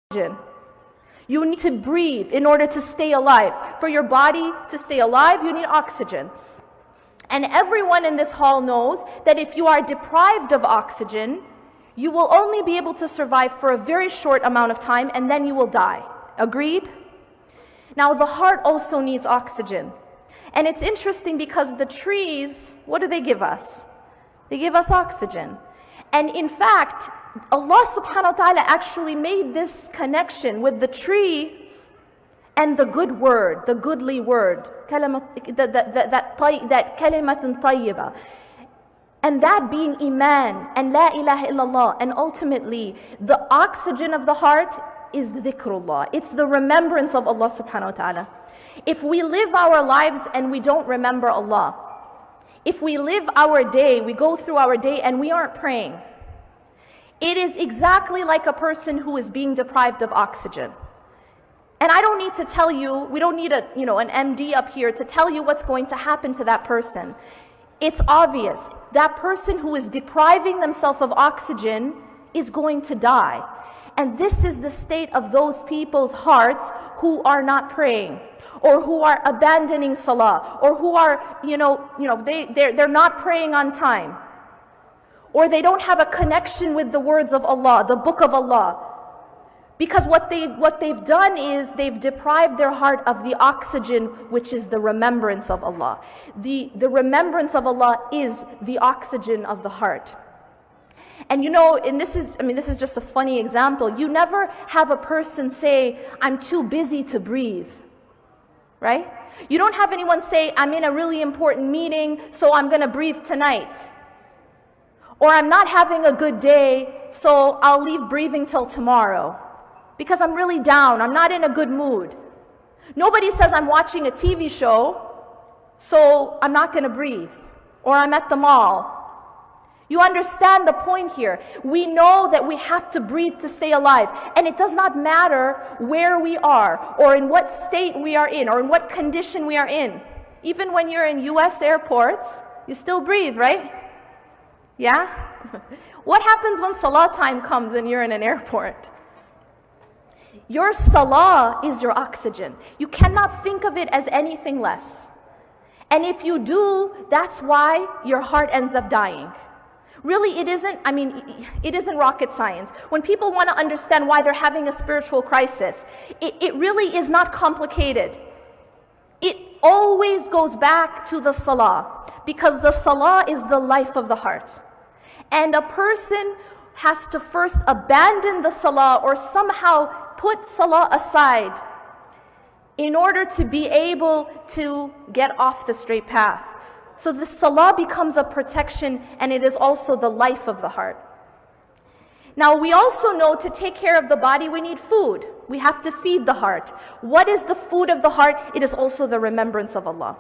oxygen. You need to breathe in order to stay alive. For your body to stay alive, you need oxygen. And everyone in this hall knows that if you are deprived of oxygen, you will only be able to survive for a very short amount of time and then you will die. Agreed? Now the heart also needs oxygen. And it's interesting because the trees, what do they give us? They give us oxygen. And in fact, Allah subhanahu wa ta'ala actually made this connection with the tree and the good word, the goodly word, that kalimatun tayyiba. And that being iman and la ilaha illallah. And ultimately, the oxygen of the heart is dhikrullah. It's the remembrance of Allah subhanahu wa ta'ala. If we live our lives and we don't remember Allah, if we live our day, we go through our day and we aren't praying, it is exactly like a person who is being deprived of oxygen. And I don't need to tell you, we don't need an MD up here to tell you what's going to happen to that person. It's obvious. That person who is depriving themselves of oxygen is going to die. And this is the state of those people's hearts who are not praying, or who are abandoning salah, or who are, they're not praying on time, or they don't have a connection with the words of Allah, the book of Allah. Because what they've done is they've deprived their heart of the oxygen, which is the remembrance of Allah. The remembrance of Allah is the oxygen of the heart. And this is just a funny example. You never have a person say, I'm too busy to breathe, right? You don't have anyone say, I'm in a really important meeting, so I'm going to breathe tonight. Or I'm not having a good day, so I'll leave breathing till tomorrow. Because I'm really down, I'm not in a good mood. Nobody says I'm watching a TV show, so I'm not going to breathe. Or I'm at the mall. You understand the point here. We know that we have to breathe to stay alive. And it does not matter where we are, or in what state we are in, or in what condition we are in. Even when you're in US airports, you still breathe, right? Yeah? What happens when salah time comes and you're in an airport? Your salah is your oxygen. You cannot think of it as anything less. And if you do, that's why your heart ends up dying. Really, it isn't rocket science. When people want to understand why they're having a spiritual crisis, it really is not complicated. It always goes back to the salah, because the salah is the life of the heart. And a person has to first abandon the salah, or somehow put salah aside, in order to be able to get off the straight path. So the salah becomes a protection, and it is also the life of the heart. Now we also know to take care of the body we need food. We have to feed the heart. What is the food of the heart? It is also the remembrance of Allah.